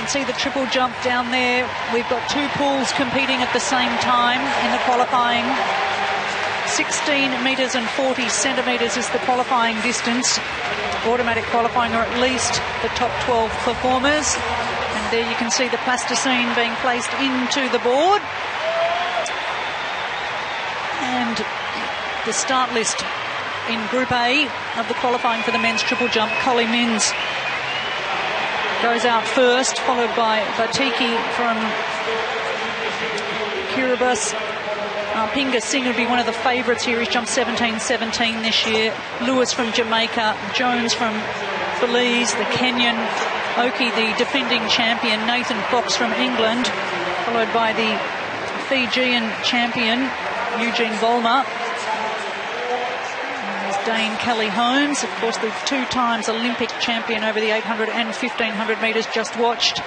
can see the triple jump down there. We've got two pools competing at the same time in the qualifying. 16 metres and 40 centimetres is the qualifying distance. Automatic qualifying, or at least the top 12 performers. And there you can see the plasticine being placed into the board. And the start list in Group A of the qualifying for the men's triple jump. Collie Mins goes out first, followed by Batiki from Kiribati. Pinga Singh would be one of the favourites here. He's jumped 17.17 this year. Lewis from Jamaica, Jones from Belize, the Kenyan, Oki, the defending champion, Nathan Fox from England, followed by the Fijian champion, Eugene Volmer. Dane Kelly Holmes, of course, the 2 times Olympic champion over the 800 and 1500 metres, just watched.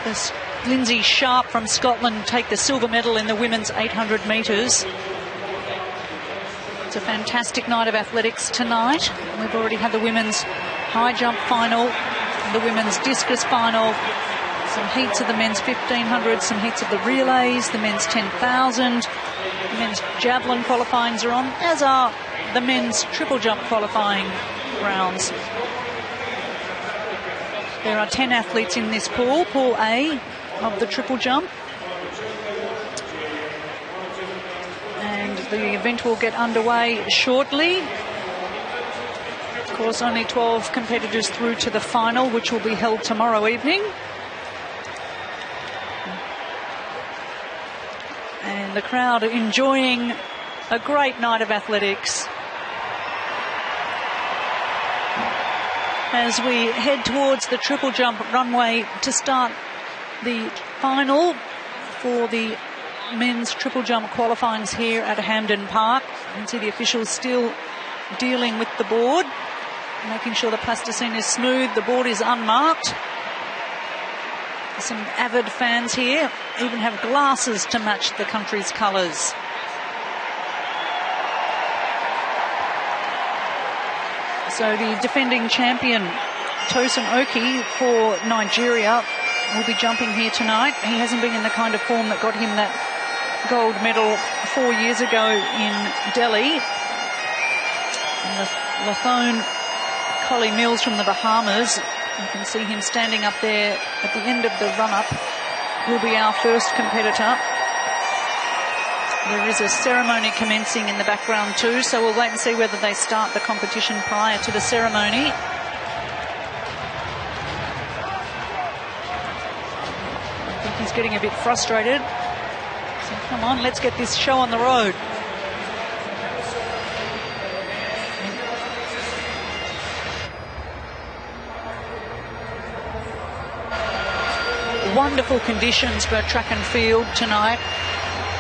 This Lindsay Sharp from Scotland take the silver medal in the women's 800 metres. It's a fantastic night of athletics tonight. We've already had the women's high jump final, the women's discus final, some heats of the men's 1500, some heats of the relays, the men's 10,000, the men's javelin qualifyings are on, as are the men's triple jump qualifying rounds. There are 10 athletes in this pool, Pool A of the triple jump. And the event will get underway shortly. Of course, only 12 competitors through to the final, which will be held tomorrow evening. And the crowd are enjoying a great night of athletics as we head towards the triple jump runway to start the final for the men's triple jump qualifyings here at Hampden Park. You can see the officials still dealing with the board, making sure the plasticine is smooth. The board is unmarked. Some avid fans here even have glasses to match the country's colours. So the defending champion, Tosin Oki for Nigeria, will be jumping here tonight. He hasn't been in the kind of form that got him that gold medal 4 years ago in Delhi. And Lathone Collie Mills from the Bahamas, you can see him standing up there at the end of the run-up, will be our first competitor. There is a ceremony commencing in the background too, so we'll wait and see whether they start the competition prior to the ceremony. I think he's getting a bit frustrated. So come on, let's get this show on the road. Wonderful conditions for track and field tonight.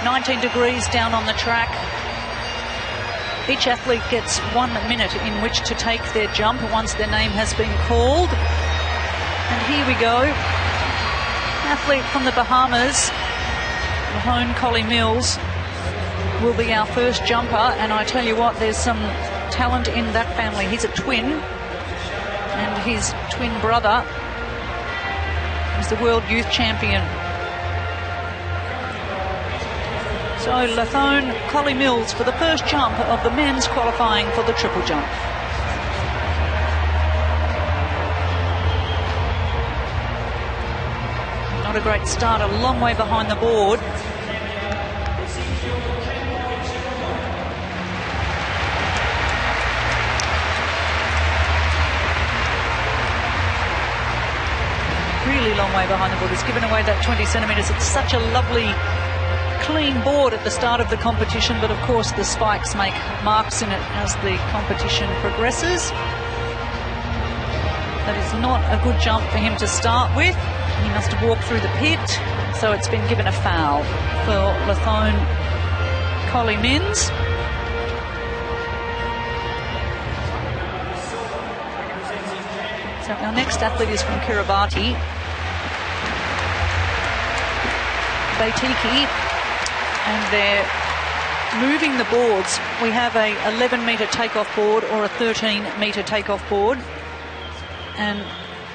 19 degrees down on the track. Each athlete gets 1 minute in which to take their jump once their name has been called. And here we go. Athlete from the Bahamas, Mahone Collie Mills, will be our first jumper. And I tell you what, there's some talent in that family. He's a twin, and his twin brother is the world youth champion. So Lathone Collie Mills for the first jump of the men's qualifying for the triple jump. Not a great start, a long way behind the board. Really long way behind the board. He's given away that 20 centimetres. It's such a lovely clean board at the start of the competition, but of course the spikes make marks in it as the competition progresses. That is not a good jump for him to start with. He must have walked through the pit, so it's been given a foul for Lathone Collie Mins. So our next athlete is from Kiribati, Batiki, and they're moving the boards. We have a 11-metre takeoff board or a 13-metre takeoff board, and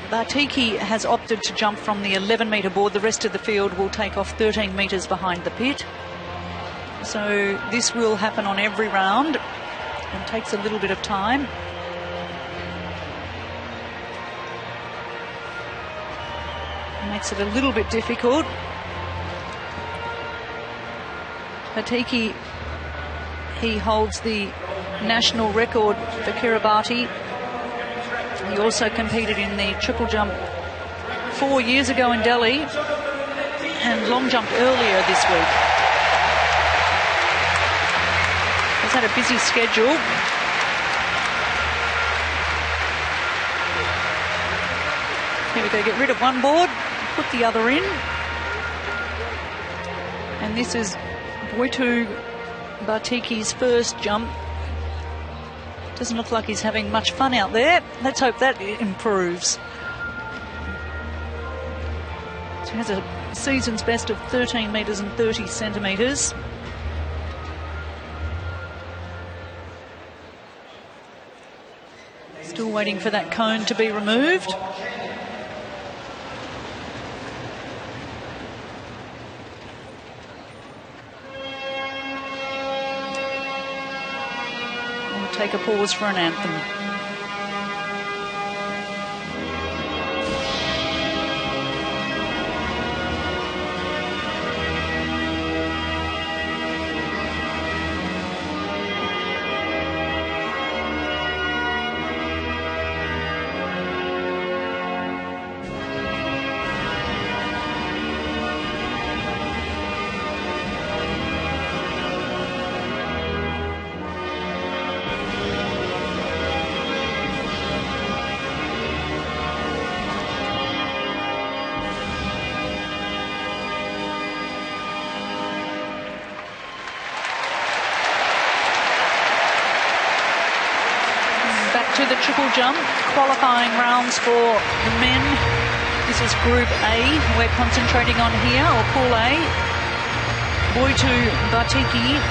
Bartiki has opted to jump from the 11-metre board. The rest of the field will take off 13 metres behind the pit. So this will happen on every round and takes a little bit of time. Makes it a little bit difficult. Bartiki, he holds the national record for Kiribati. He also competed in the triple jump 4 years ago in Delhi and long jumped earlier this week. He's had a busy schedule. Here we go, get rid of one board, put the other in. And this is Boitu Bartiki's first jump. Doesn't look like he's having much fun out there. Let's hope that improves. So he has a season's best of 13 metres and 30 centimetres. Still waiting for that cone to be removed. Take a pause for an anthem. To the triple jump, qualifying rounds for the men. This is Group A, we're concentrating on here, or Pool A. Boitu Bartiki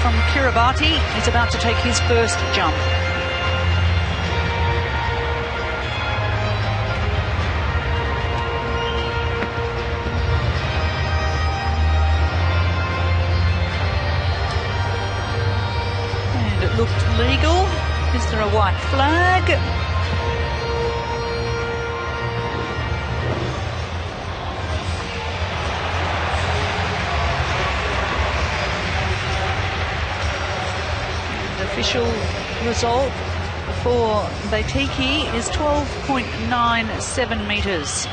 from Kiribati is about to take his first jump. And it looked legal. Is there a white flag? The official result for Bartiki is 12.97 metres.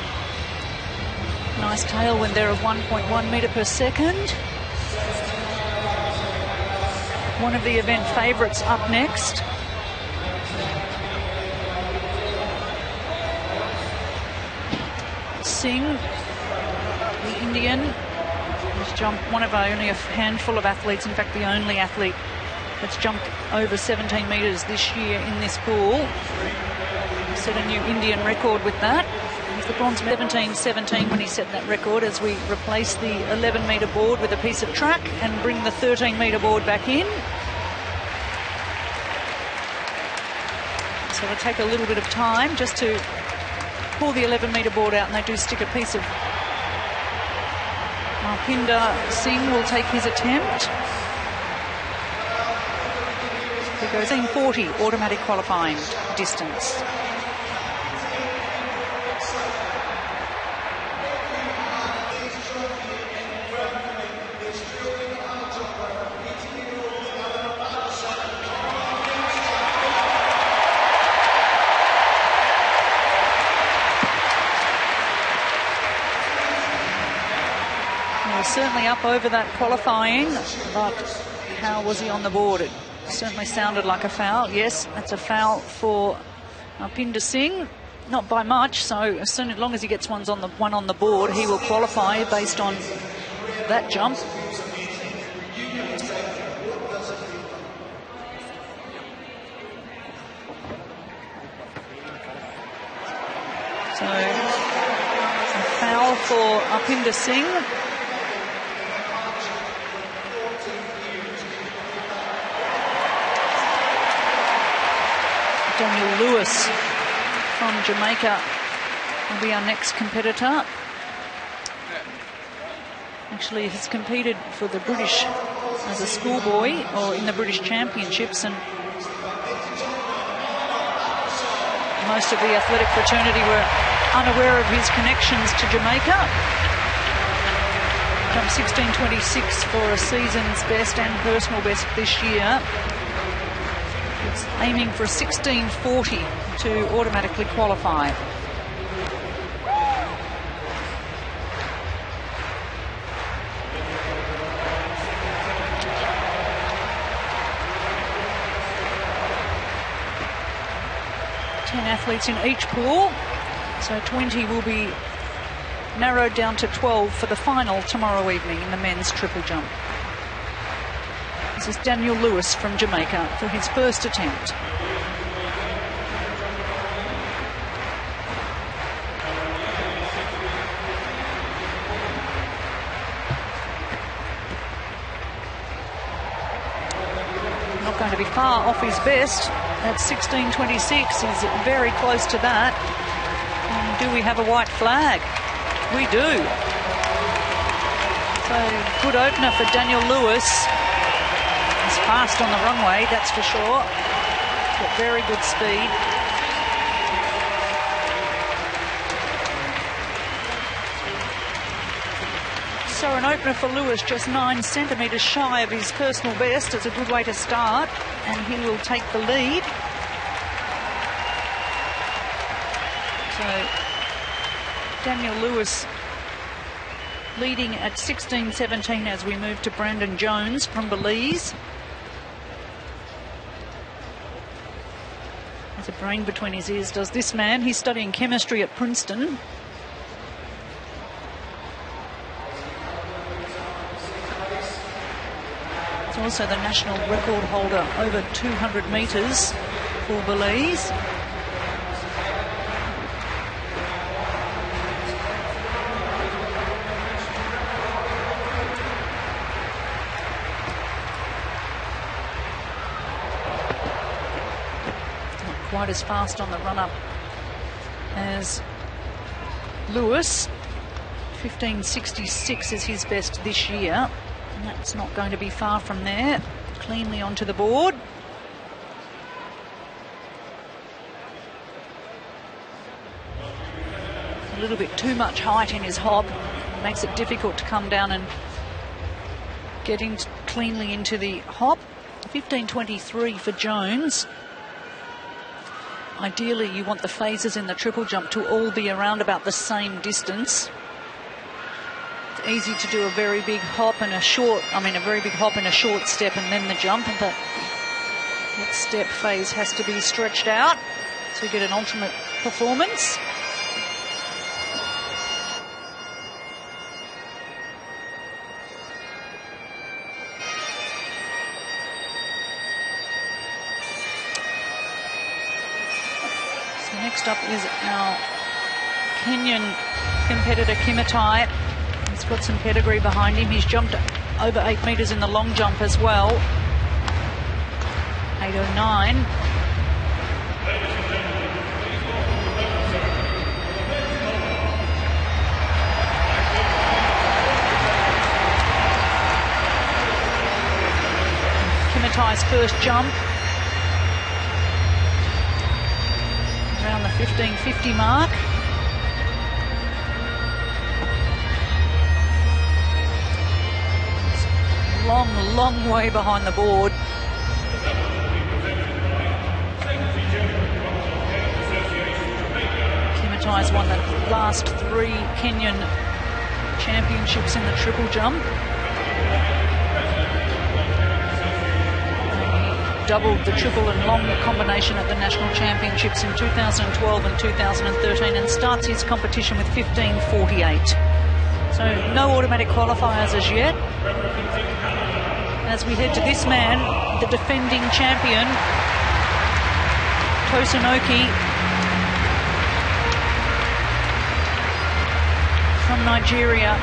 Nice tailwind there of 1.1 metre per second. One of the event favourites up next. Singh, the Indian, has jumped, one of only a handful of athletes, in fact the only athlete that's jumped over 17 metres this year in this pool. Set a new Indian record with that. He's the bronze 17-17 when he set that record, as we replace the 11-metre board with a piece of track and bring the 13-metre board back in. So it'll take a little bit of time just to pull the 11-metre board out, and they do stick a piece of... Pinder Singh will take his attempt. He goes in 40 automatic qualifying distance. Certainly up over that qualifying, but how was he on the board? It certainly sounded like a foul. Yes, that's a foul for Pinder Singh, not by much. So as long as he gets one on the board, he will qualify based on that jump. So a foul for Pinder Singh. Daniel Lewis from Jamaica will be our next competitor. Actually, he's competed for the British as a schoolboy or in the British Championships, and most of the athletic fraternity were unaware of his connections to Jamaica. Jumped 16.26 for a season's best and personal best this year. It's aiming for a 16.40 to automatically qualify. Athletes in each pool, so 20 will be narrowed down to 12 for the final tomorrow evening in the men's triple jump. This is Daniel Lewis from Jamaica for his first attempt. Not going to be far off his best. At 16.26, he's very close to that. And do we have a white flag? We do. So good opener for Daniel Lewis. He's fast on the runway, that's for sure. Got very good speed. So an opener for Lewis, just 9 centimetres shy of his personal best. It's a good way to start, and he will take the lead. So Daniel Lewis leading at 16.17 as we move to Brandon Jones from Belize. Has a brain between his ears, does this man. He's studying chemistry at Princeton. Also the national record holder over 200 metres for Belize. Not quite as fast on the run-up as Lewis. 15.66 is his best this year. And that's not going to be far from there. Cleanly onto the board. A little bit too much height in his hop. It makes it difficult to come down and get in cleanly into the hop. 15.23 for Jones. Ideally, you want the phases in the triple jump to all be around about the same distance. Easy to do a very big hop and a short, a very big hop and a short step and then the jump, but that step phase has to be stretched out to get an ultimate performance. So next up is our Kenyan competitor, Kimatai. He's got some pedigree behind him. He's jumped over 8 metres in the long jump as well. 8.09. Kimatai's first jump. Around the 15.50 mark. Long way behind the board. Kimatai's won the last 3 Kenyan championships in the triple jump. And he doubled the triple and long combination at the national championships in 2012 and 2013 and starts his competition with 15.48. So no automatic qualifiers as yet. As we head to this man, the defending champion, Tosunoki from Nigeria.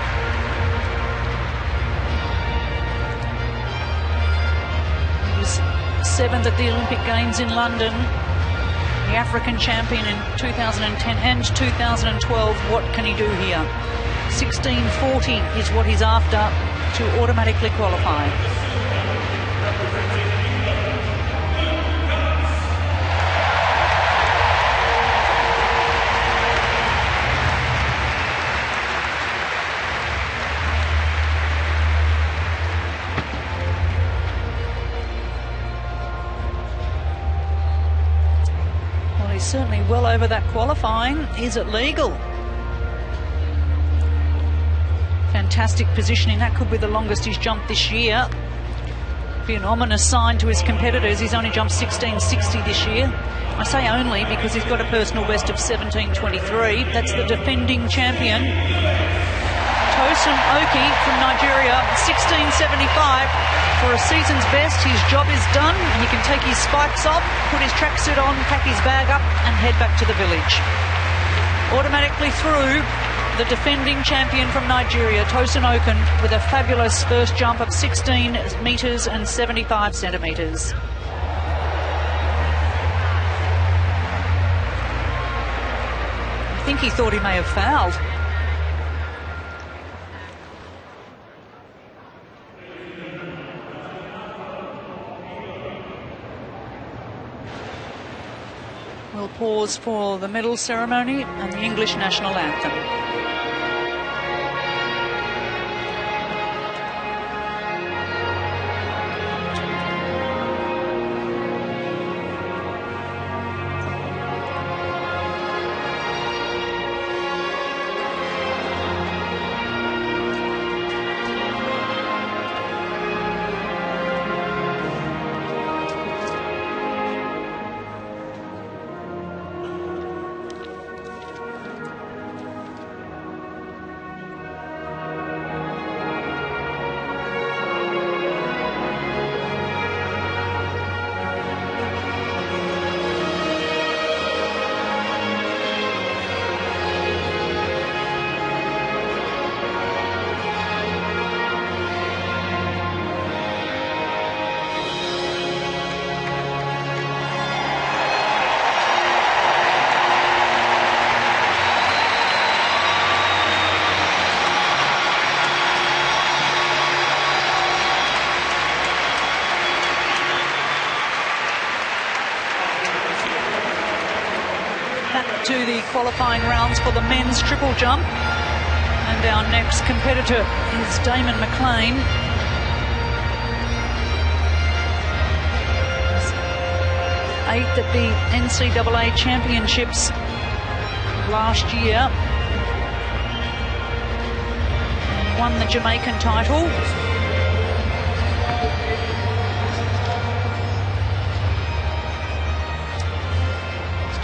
He was 7th at the Olympic Games in London. The African champion in 2010 and 2012. What can he do here? 16:40 is what he's after to automatically qualify. Certainly well over that qualifying. Is it legal? Fantastic positioning. That could be the longest he's jumped this year. Be an ominous sign to his competitors. He's only jumped 16:60 this year. I say only because he's got a personal best of 17:23. That's the defending champion. Tosin Oki from Nigeria, 16:75 for a season's best. His job is done. He can take his spikes off, put his tracksuit on, pack his bag up and head back to the village. Automatically through the defending champion from Nigeria, Tosin Oken, with a fabulous first jump of 16 metres and 75 centimetres. I think he thought he may have fouled. We'll pause for the medal ceremony and the English national anthem. To the qualifying rounds for the men's triple jump, and our next competitor is Damon McLean. Eighth at the NCAA championships last year, won the Jamaican title.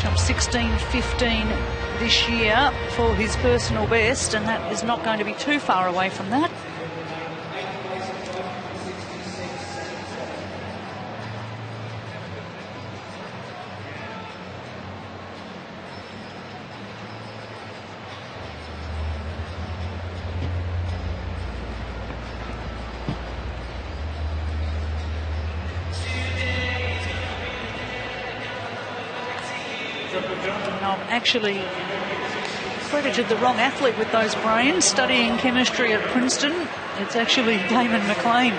Jumped 16:15 this year for his personal best, and that is not going to be too far away from that. Actually credited the wrong athlete with those brains, studying chemistry at Princeton. It's actually Damon McLean.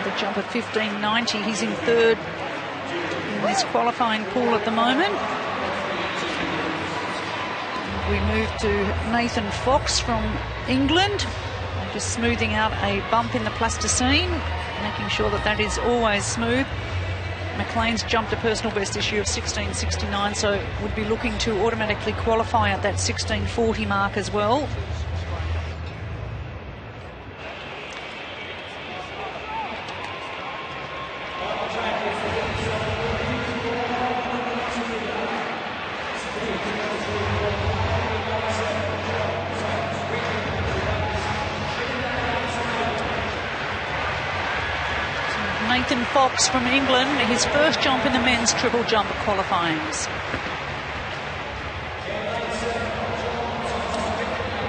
The jump at 15:90. He's in third in this qualifying pool at the moment. We move to Nathan Fox from England, just smoothing out a bump in the plasticine, making sure that that is always smooth. McLean's jumped a personal best this year of 16:69, so would be looking to automatically qualify at that 16:40 mark as well. Nathan Fox from England, his first jump in the men's triple jump qualifyings.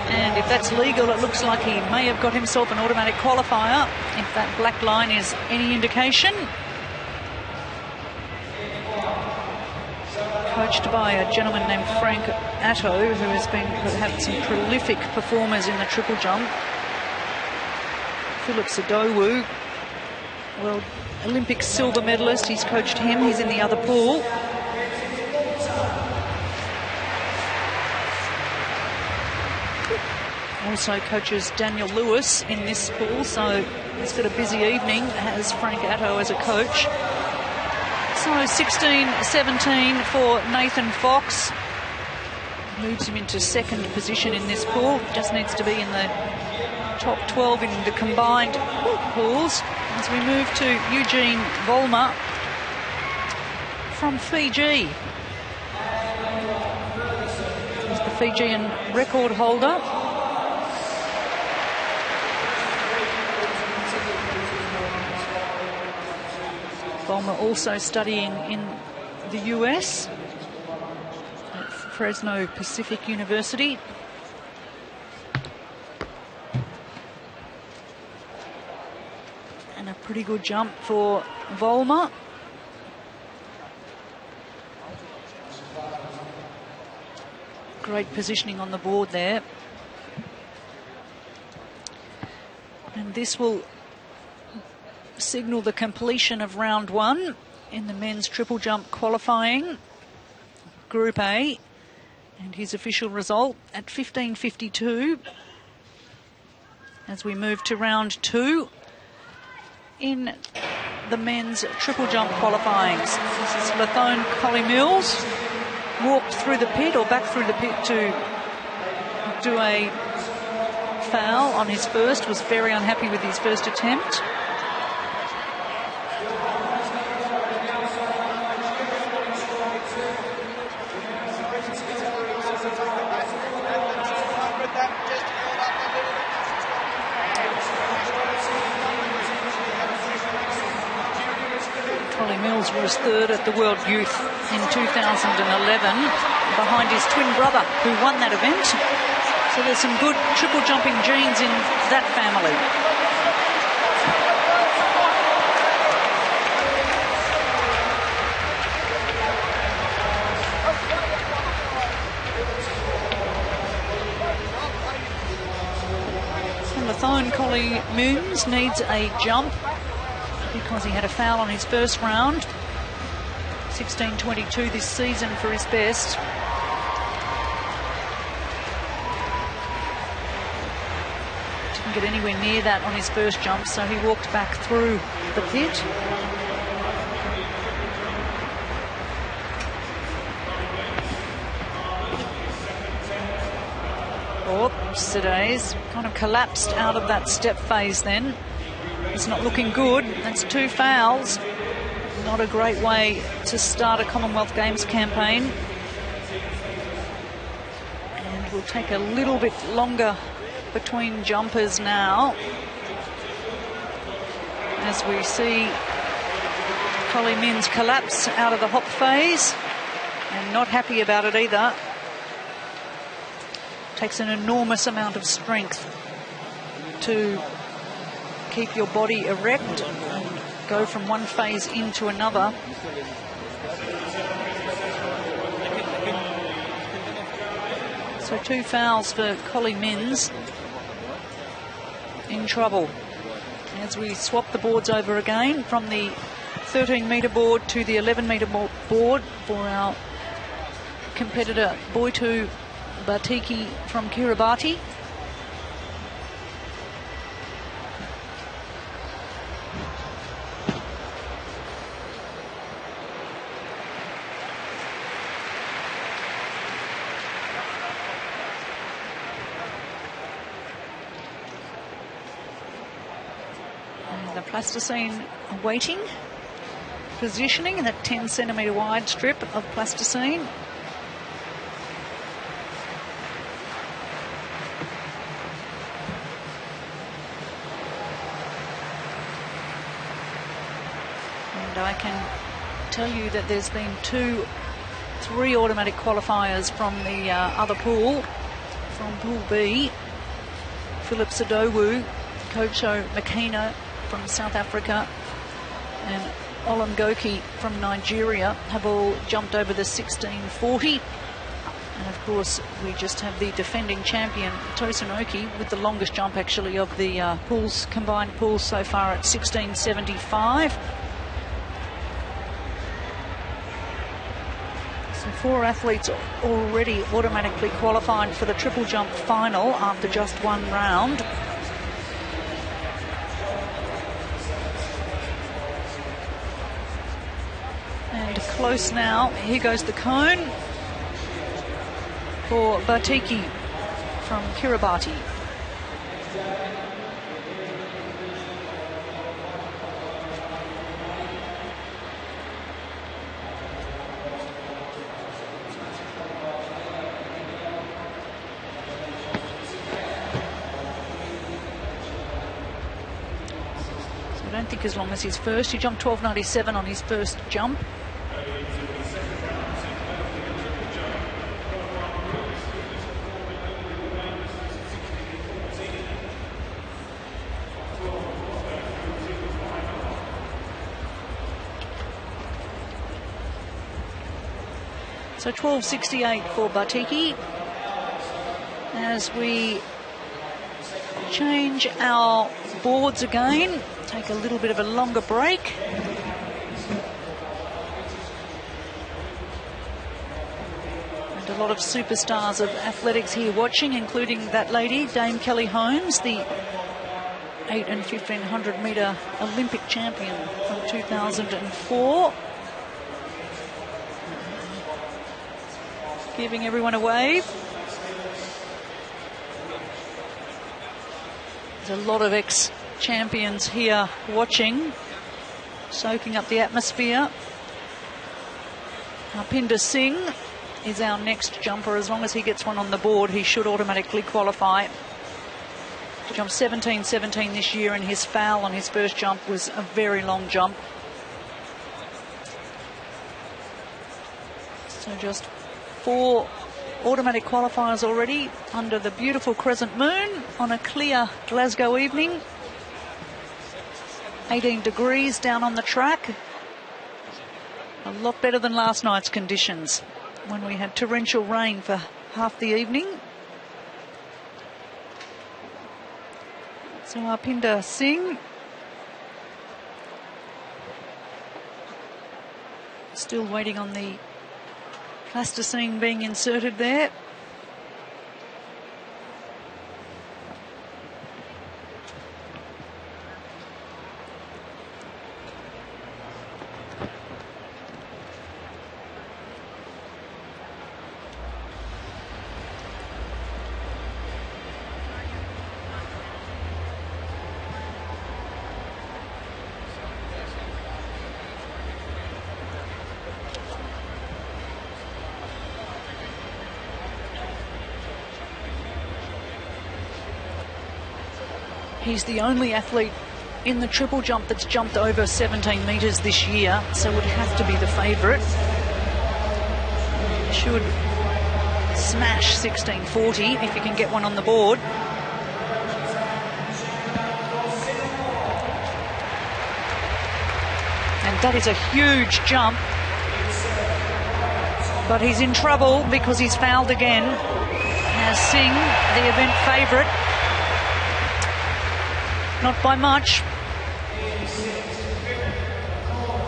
And if that's legal, it looks like he may have got himself an automatic qualifier, if that black line is any indication. coached by a gentleman named Frank Atto, who has had some prolific performers in the triple jump. Philip Sadowu, world Olympic silver medalist, he's coached him, he's in the other pool. Also coaches Daniel Lewis in this pool, so he's got a busy evening, has Frank Atto as a coach. So 16-17 for Nathan Fox. Moves him into second position in this pool. Just needs to be in the top 12 in the combined pools. As we move to Eugene Volmer from Fiji. He's the Fijian record holder. Volmer also studying in the US at Fresno Pacific University. And a pretty good jump for Volmer. Great positioning on the board there. And this will signal the completion of round 1 in the men's triple jump qualifying, Group A, and his official result at 15:52. As we move to round 2 in the men's triple jump qualifyings. This is Lathone Collie-Mills, walked through the pit or back through the pit to do a foul on his first, was very unhappy with his first attempt. Mills was third at the World Youth in 2011 behind his twin brother who won that event. So there's some good triple jumping genes in that family. And Lathone Collie-Mills needs a jump because he had a foul on his first round. 16:22 this season for his best. Didn't get anywhere near that on his first jump, so he walked back through the pit. Oops, today's kind of collapsed out of that step phase then. It's not looking good. That's 2 fouls. Not a great way to start a Commonwealth Games campaign. And we'll take a little bit longer between jumpers now, as we see Collie-Mills collapse out of the hop phase, and not happy about it either. Takes an enormous amount of strength to keep your body erect and go from one phase into another. So 2 fouls for Collie-Mills. In trouble. As we swap the boards over again from the 13-metre board to the 11-metre board for our competitor Boitu Batiki from Kiribati. Plasticine weighting, positioning in that 10-centimetre wide strip of plasticine. And I can tell you that there's been 3 automatic qualifiers from the other pool, from Pool B. Philip Sadowu, Kocho Makina from South Africa, and Olangoke from Nigeria have all jumped over the 1640. And of course, we just have the defending champion, Tosunoki, with the longest jump actually of the combined pools so far at 1675. So 4 athletes already automatically qualifying for the triple jump final after just 1 round. And close now. Here goes the cone for Batiki from Kiribati. So I don't think as long as his first. He jumped 12.97 on his first jump. So 12.68 for Batiki. As we change our boards again, take a little bit of a longer break. And a lot of superstars of athletics here watching, including that lady, Dame Kelly Holmes, the 8 and 1500 metre Olympic champion from 2004. Giving everyone a wave. There's a lot of ex-champions here watching, soaking up the atmosphere. Harpinder Singh is our next jumper. As long as he gets one on the board, he should automatically qualify. He jumped 17.17 this year, and his foul on his first jump was a very long jump. So just 4 automatic qualifiers already under the beautiful crescent moon on a clear Glasgow evening. 18 degrees down on the track. A lot better than last night's conditions when we had torrential rain for half the evening. So Harpinder Singh still waiting on the plasticine being inserted there. He's the only athlete in the triple jump that's jumped over 17 metres this year, so would have to be the favourite. Should smash 16.40 if he can get one on the board. And that is a huge jump. But he's in trouble because he's fouled again. As Singh, the event favourite. Not by much.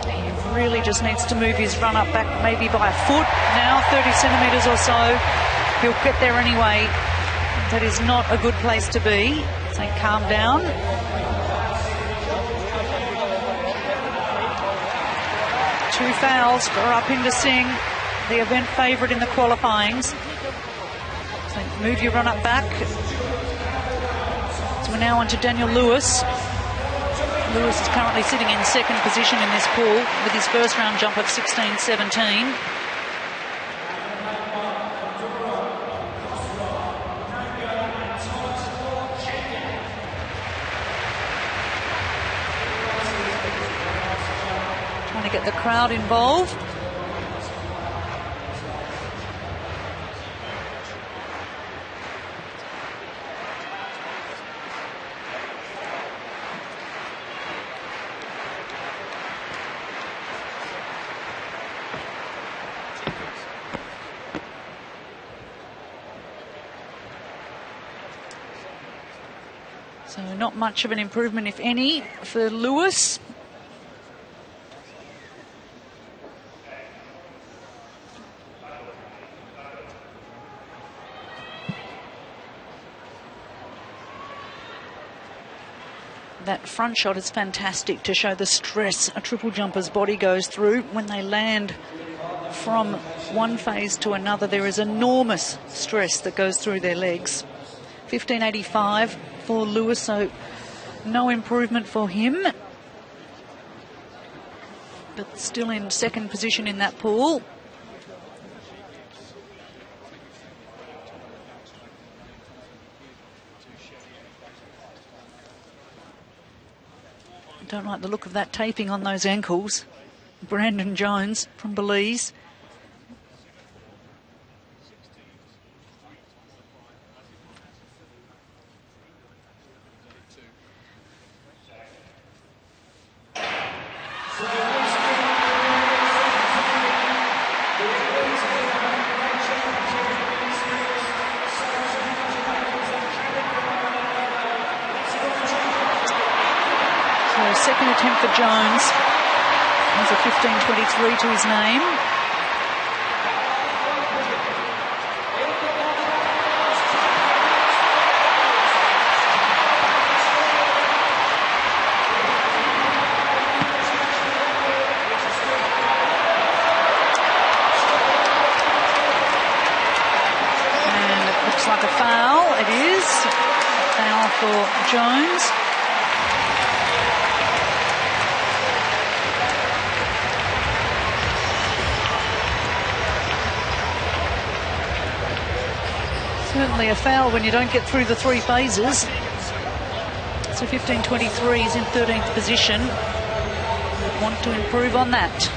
He really just needs to move his run up back maybe by a foot now, 30 centimetres or so. He'll get there anyway. That is not a good place to be. So calm down. Two fouls for Harpinder Singh, the event favourite in the qualifyings. So move your run up back. So we're now on to Daniel Lewis. Lewis is currently sitting in second position in this pool with his first round jump of 16.17. Trying to get the crowd involved. So not much of an improvement, if any, for Lewis. That front shot is fantastic to show the stress a triple jumper's body goes through when they land from one phase to another. There is enormous stress that goes through their legs. 15.85 for Lewis, so no improvement for him. But still in second position in that pool. Don't like the look of that taping on those ankles. Brandon Jones from Belize. Second attempt for Jones. Has a 15.23 to his name. And it looks like a foul. It is. Foul for Jones. Certainly a foul when you don't get through the three phases. So 15.23 is in 13th position. Would want to improve on that.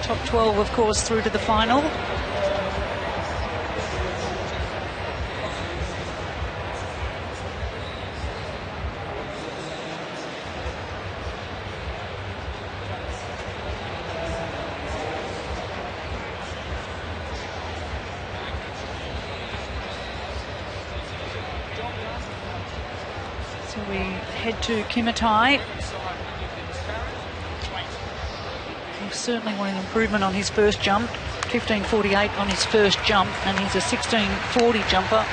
Top 12, of course, through to the final. We head to Kimitai. He certainly wanted improvement on his first jump. 15.48 on his first jump, and he's a 16.40 jumper.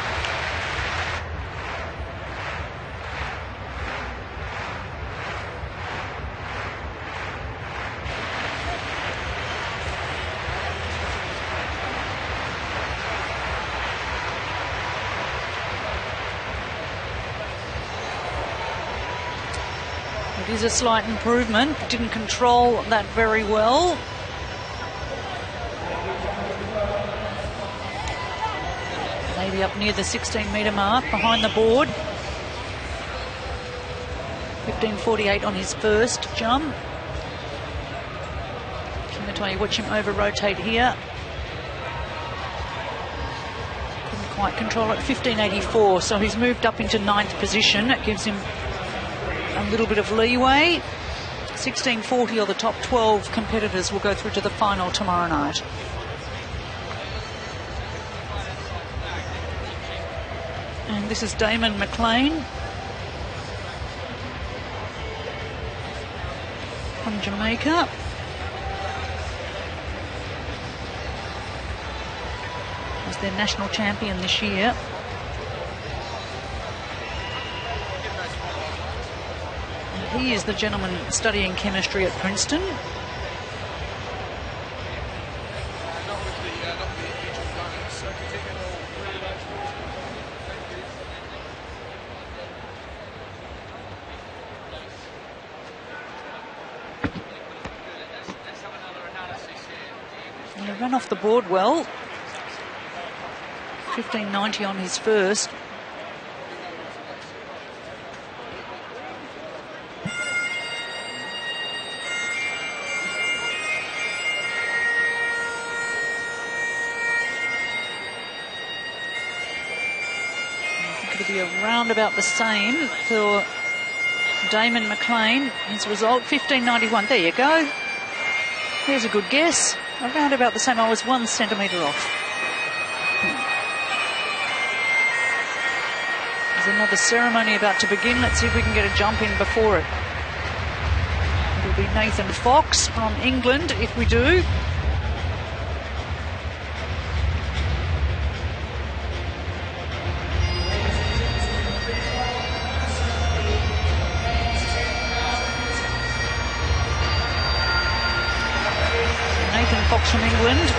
It is a slight improvement. Didn't control that very well. Maybe up near the 16-metre mark, behind the board. 15.48 on his first jump. Kimitai, watch him over-rotate here. Couldn't quite control it. 15.84, so he's moved up into 9th position. It gives him a little bit of leeway. 16.40 or the top 12 competitors will go through to the final tomorrow night. And this is Damon McLean from Jamaica. Was their national champion this year. He is the gentleman studying chemistry at Princeton. And he ran off the board well. 15.90 on his first. It'll be around about the same for Damon McLean. His result, 15.91. There you go. There's a good guess. Around about the same. I was 1 centimetre off. There's another ceremony about to begin. Let's see if we can get a jump in before it. It'll be Nathan Fox from England if we do. Nathan Fox from England,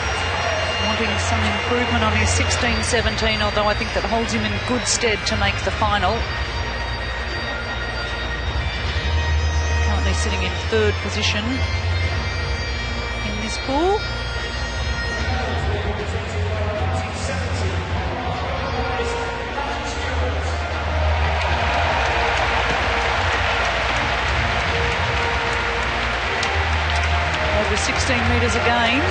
wanting some improvement on his 16-17, although I think that holds him in good stead to make the final. Currently sitting in third position in this pool. Over 16 metres again.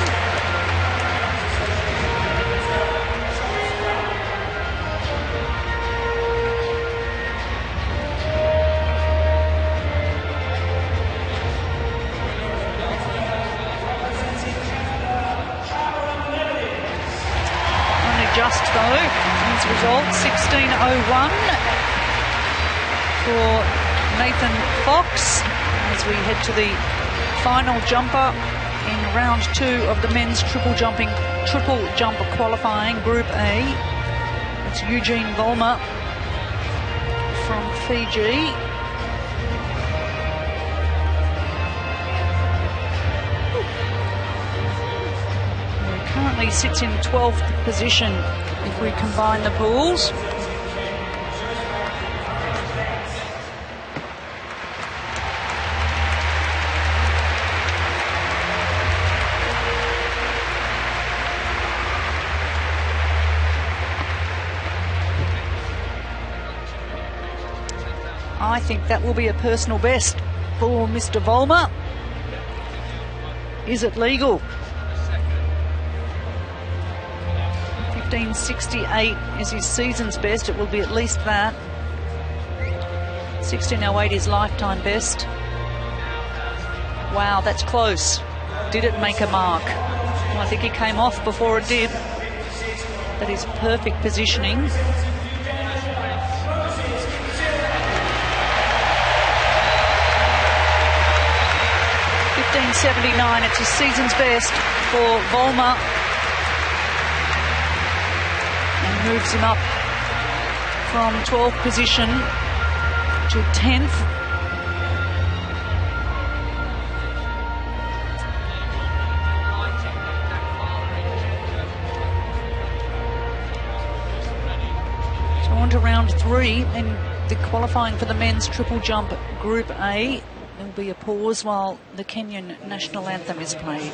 Just though, his result 16:01 for Nathan Fox as we head to the final jumper in round 2 of the men's triple jump qualifying Group A. It's Eugene Volmer from Fiji. Currently sits in 12th position if we combine the pools. I think that will be a personal best for Mr. Volmer. Is it legal? 15:68 is his season's best. It will be at least that. 16:08 is lifetime best. Wow, that's close. Did it make a mark? Well, I think he came off before it did. That is perfect positioning. $15.79, it's his season's best for Volmer. Moves him up from 12th position to 10th. So on to round 3 in the qualifying for the men's triple jump Group A. There will be a pause while the Kenyan national anthem is played.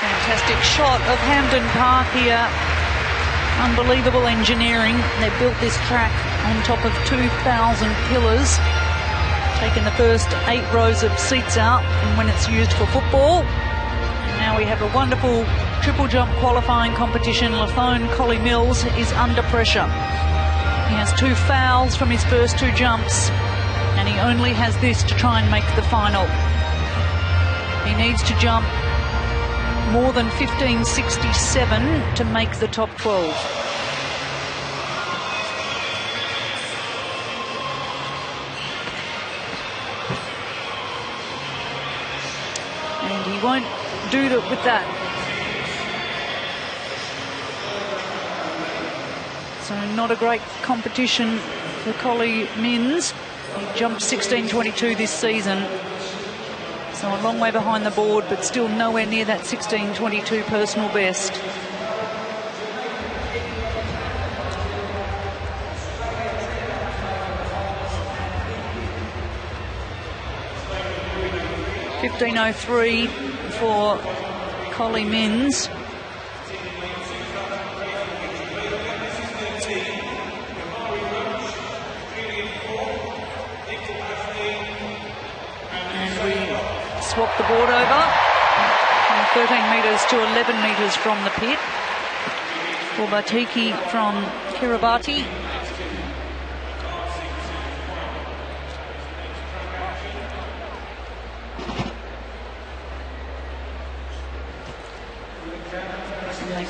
Fantastic shot of Hampden Park here. Unbelievable engineering. They built this track on top of 2,000 pillars, taken the first 8 rows of seats out and when it's used for football. And now we have a wonderful triple jump qualifying competition. Lathone Collie Mills is under pressure. He has 2 fouls from his first 2 jumps and he only has this to try and make the final. He needs to jump more than 15.67 to make the top 12. And he won't do it with that. So not a great competition for Collie Mins. He jumped 16.22 this season. So a long way behind the board, but still nowhere near that 16.22 personal best. 15:03 for Collie Minns. And we swap the board over from 13 metres to 11 metres from the pit for Batiki from Kiribati.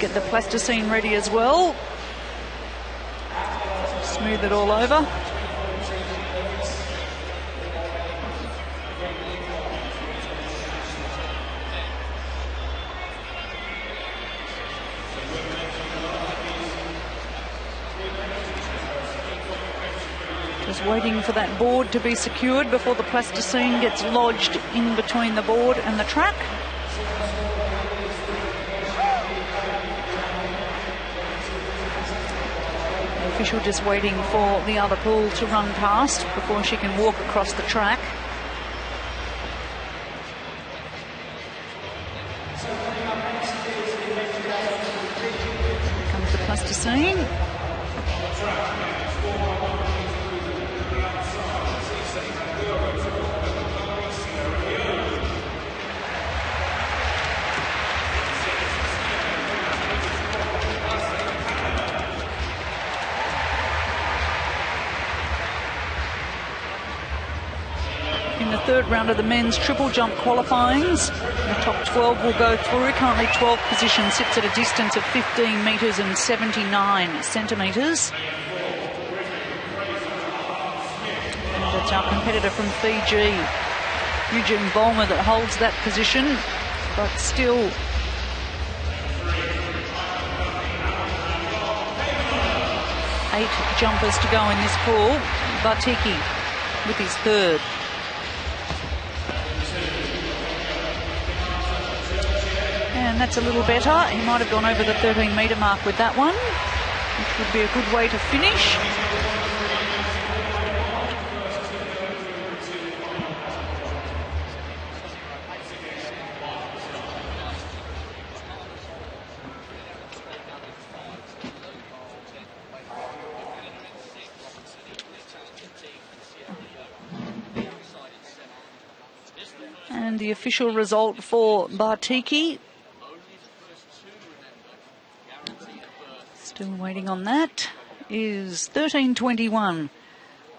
Get the plasticine ready as well. Smooth it all over. Just waiting for that board to be secured before the plasticine gets lodged in between the board and the track. Official just waiting for the other pool to run past before she can walk across the track. Here comes the plasticine. Third round of the men's triple jump qualifyings. The top 12 will go through. Currently 12th position sits at a distance of 15 metres and 79 centimetres. And it's our competitor from Fiji, Eugene Bolmer, that holds that position, but still eight jumpers to go in this pool. Batiki with his third. And that's a little better. He might have gone over the 13-metre mark with that one, which would be a good way to finish. And the official result for Batiki. Still waiting on that, is 13:21.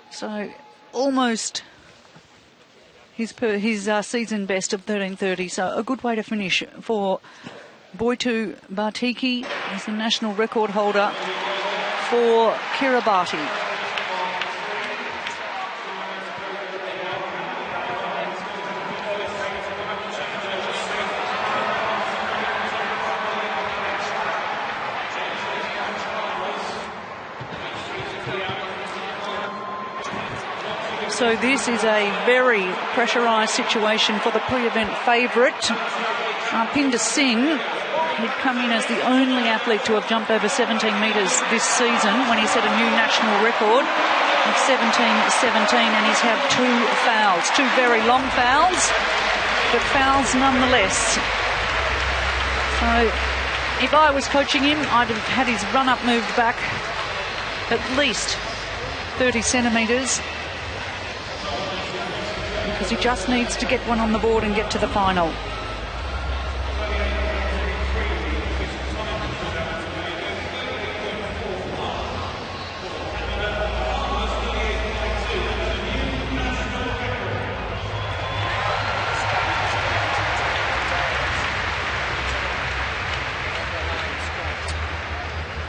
So almost his season best of 13:30. So a good way to finish for Boitu Batiki as the national record holder for Kiribati. So this is a very pressurised situation for the pre-event favourite. Pinder Singh, he'd come in as the only athlete to have jumped over 17 metres this season when he set a new national record of 17:17, and he's had two fouls, two very long fouls, but fouls nonetheless. So if I was coaching him, I'd have had his run-up moved back at least 30 centimetres, because he just needs to get one on the board and get to the final.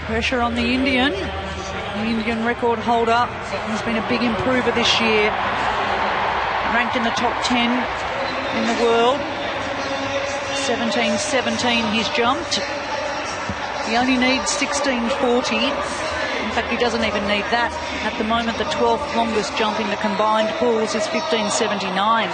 Pressure on the Indian. The Indian record holder has been a big improver this year. Ranked in the top 10 in the world. 17:17 he's jumped. He only needs 16:40. In fact, he doesn't even need that. At the moment, the 12th longest jump in the combined pools is 15:79.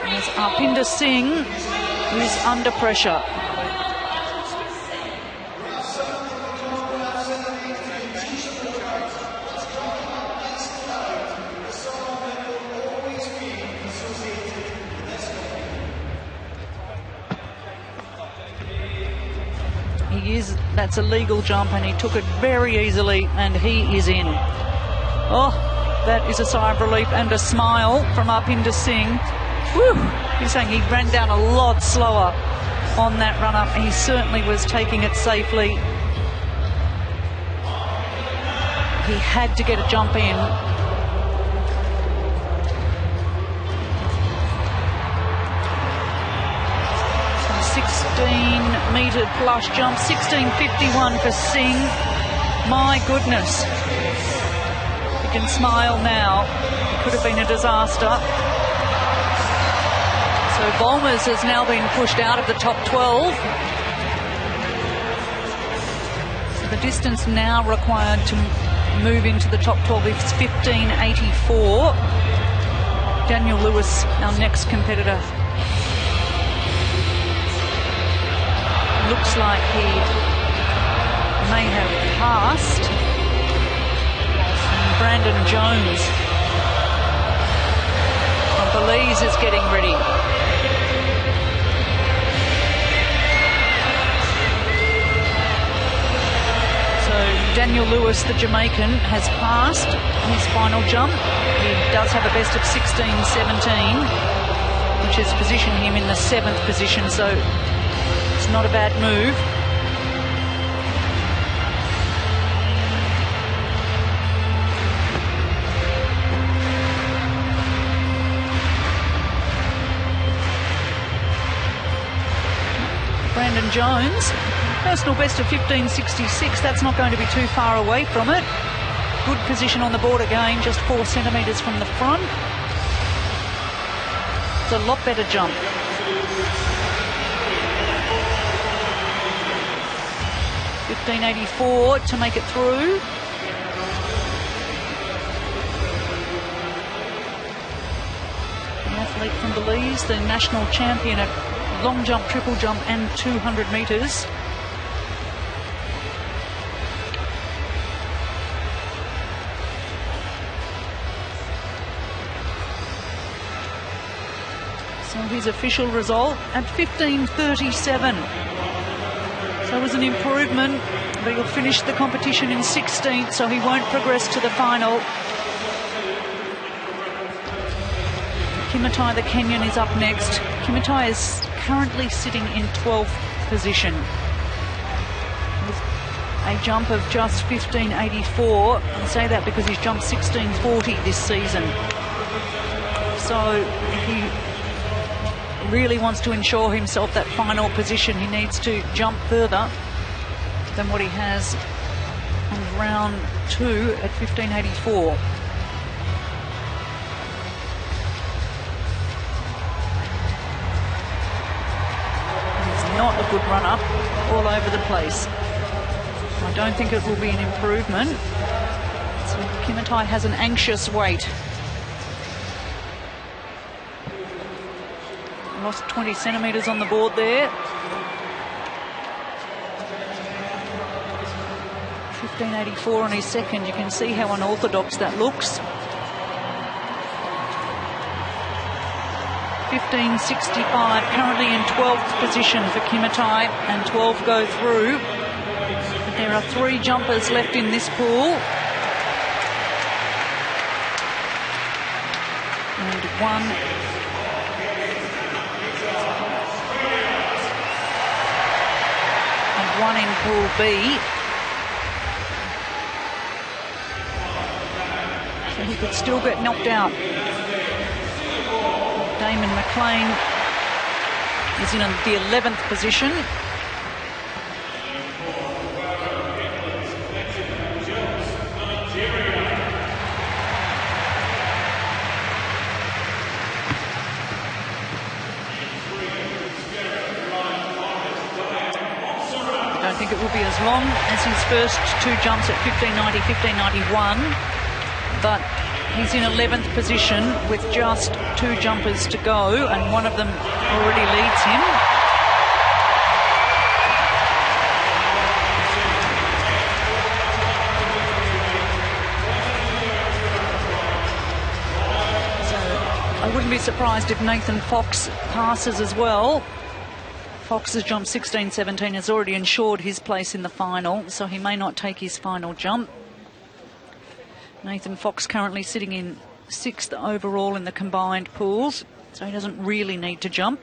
As Pinder Singh is under pressure. That's a legal jump, and he took it very easily, and he is in. Oh, that is a sigh of relief and a smile from Arpinder Singh. Whew. He's saying he ran down a lot slower on that run up. He certainly was taking it safely. He had to get a jump in. 16-metre plus jump, 16.51 for Singh. My goodness. You can smile now. It could have been a disaster. So Volmers has now been pushed out of the top 12. So the distance now required to move into the top 12 is 15.84. Daniel Lewis, our next competitor. Looks like he may have passed. And Brandon Jones from Belize is getting ready. So Daniel Lewis, the Jamaican, has passed his final jump. He does have a best of 16.17, which has positioned him in the 7th position, so it's not a bad move. Brandon Jones, personal best of 15.66. That's not going to be too far away from it. Good position on the board again, just 4 centimetres from the front. It's a lot better jump. 15.84 to make it through. The athlete from Belize, the national champion at long jump, triple jump and 200 metres. So his official result at 15.37. So it was an improvement, but he'll finish the competition in 16th, so he won't progress to the final. Kimatai, the Kenyan, is up next. Kimatai is currently sitting in 12th position with a jump of just 15.84. I say that because he's jumped 16.40 this season. So if he really wants to ensure himself that final position, he needs to jump further than what he has on round 2 at 15.84. It's not a good run up, all over the place. I don't think it will be an improvement. So Kimatai has an anxious wait. Lost 20 centimetres on the board there. 15.84 on his second. You can see how unorthodox that looks. 15.65, currently in 12th position for Kimatai, and 12 go through. But there are 3 jumpers left in this pool. And one in Pool B. So he could still get knocked out. Damon McLean is in the 11th position. I think it will be as long as his first 2 jumps at 15.90, 15.91, but he's in 11th position with just 2 jumpers to go, and one of them already leads him. So I wouldn't be surprised if Nathan Fox passes as well. Fox has jumped 16.17, has already ensured his place in the final, so he may not take his final jump. Nathan Fox currently sitting in 6th overall in the combined pools, so he doesn't really need to jump.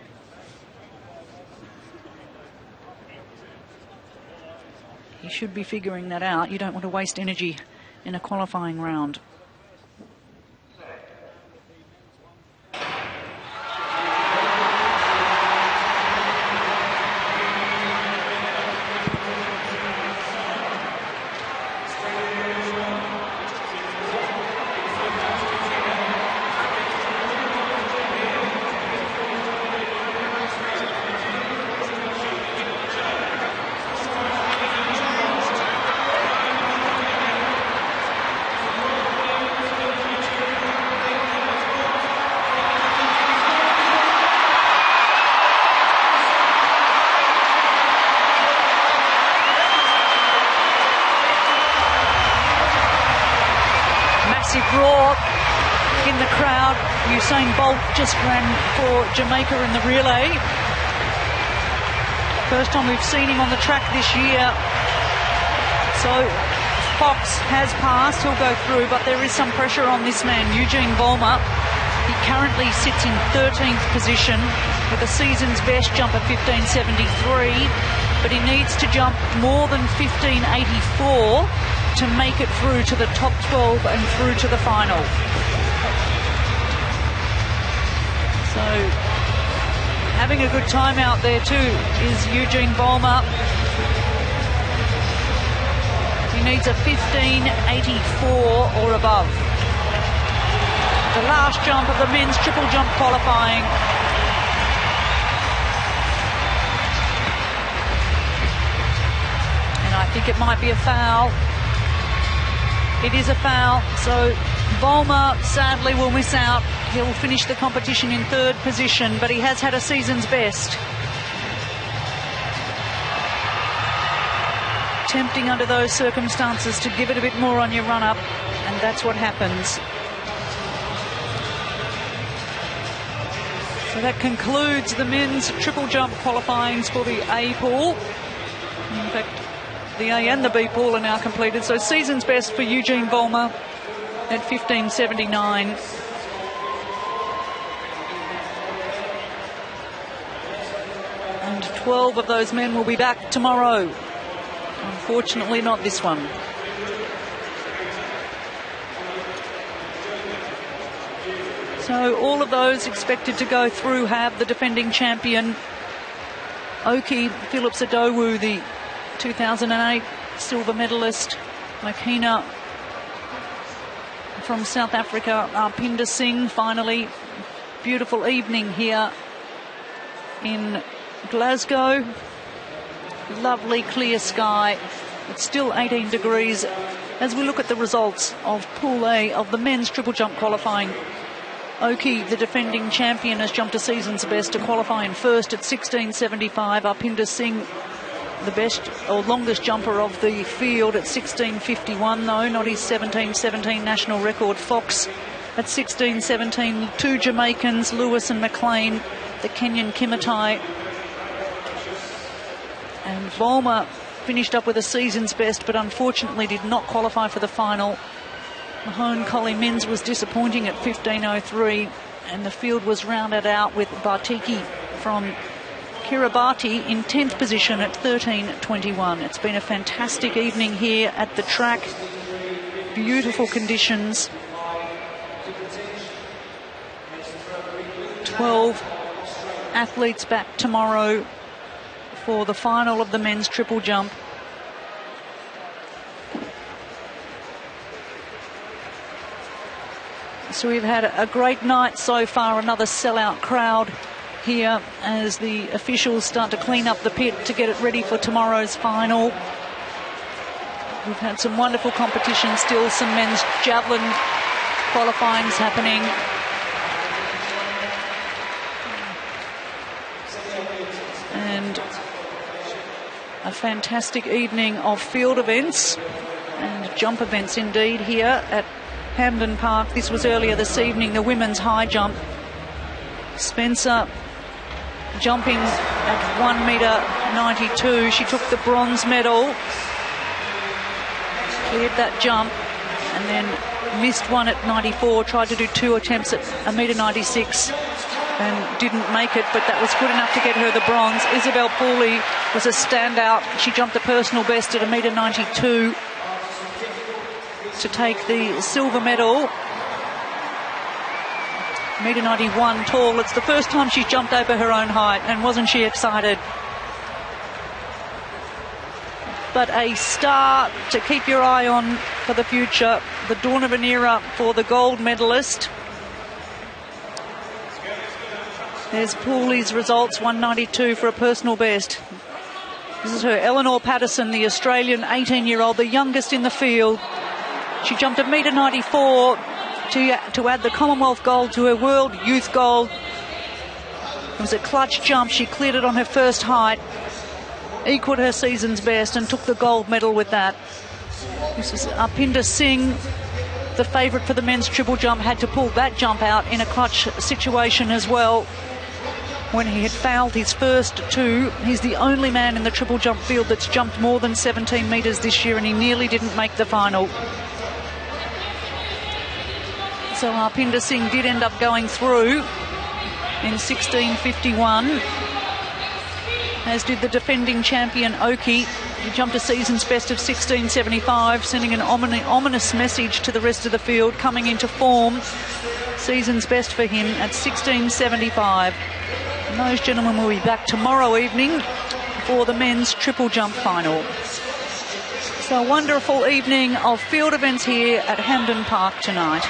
He should be figuring that out. You don't want to waste energy in a qualifying round. Roar in the crowd. Usain Bolt just ran for Jamaica in the relay. First time we've seen him on the track this year. So Fox has passed, he'll go through, but there is some pressure on this man, Eugene Vollmer. He currently sits in 13th position with a season's best jump of 15.73, but he needs to jump more than 15.84 to make it through to the top 12 and through to the final. So having a good time out there too is Eugene Vollmer. He needs a 15.84 or above. The last jump of the men's triple jump qualifying. And I think it might be a foul. It is a foul, so Vollmer sadly will miss out. He'll finish the competition in 3rd position, but he has had a season's best. Tempting under those circumstances to give it a bit more on your run-up, and that's what happens. So that concludes the men's triple jump qualifyings for the A pool. In fact, the A and the B pool are now completed. So season's best for Eugene Vollmer at 15.79. And 12 of those men will be back tomorrow. Unfortunately, not this one. So all of those expected to go through have the defending champion, Oki Phillips-Adowu, the 2008 silver medalist, Makina from South Africa, Arpinder Singh. Finally, beautiful evening here in Glasgow. Lovely clear sky. It's still 18 degrees as we look at the results of Pool A of the men's triple jump qualifying. Oki, the defending champion, has jumped a season's best to qualify in 1st at 16.75. Arpinder Singh, the best or longest jumper of the field at 16.51, though, not his 17.17 national record. Fox at 16.17. 2 Jamaicans, Lewis and McLean, the Kenyan Kimatai. And Vollmer finished up with a season's best, but unfortunately did not qualify for the final. Mahone Collie Mins was disappointing at 15.03, and the field was rounded out with Bartiki from Kiribati in 10th position at 13.21. It's been a fantastic evening here at the track. Beautiful conditions. 12 athletes back tomorrow for the final of the men's triple jump. So we've had a great night so far, another sellout crowd here as the officials start to clean up the pit to get it ready for tomorrow's final. We've had some wonderful competition still, some men's javelin qualifyings happening. And a fantastic evening of field events and jump events indeed here at Hampden Park. This was earlier this evening, the women's high jump. Spencer jumping at 1 metre 92. She took the bronze medal, cleared that jump, and then missed one at 94, tried to do 2 attempts at 1 metre 96 and didn't make it, but that was good enough to get her the bronze. Isabel Pooley was a standout. She jumped a personal best at 1 metre 92 to take the silver medal. 1 metre 91 tall. It's the first time she's jumped over her own height, and wasn't she excited? But a star to keep your eye on for the future. The dawn of an era for the gold medalist. There's Pooley's results, 192 for a personal best. This is her, Eleanor Patterson, the Australian 18-year-old, the youngest in the field. She jumped 1 metre 94 to add the Commonwealth gold to her World Youth gold. It was a clutch jump. She cleared it on her first height, equalled her season's best, and took the gold medal with that. This is Arpinder Singh, the favourite for the men's triple jump, had to pull that jump out in a clutch situation as well. When he had fouled his first 2, he's the only man in the triple jump field that's jumped more than 17 metres this year, and he nearly didn't make the final. So Arpinder Singh did end up going through in 16:51, as did the defending champion Oki. He jumped a season's best of 16:75, sending an ominous message to the rest of the field, coming into form. Season's best for him at 16:75. And those gentlemen will be back tomorrow evening for the men's triple jump final. So a wonderful evening of field events here at Hampden Park tonight.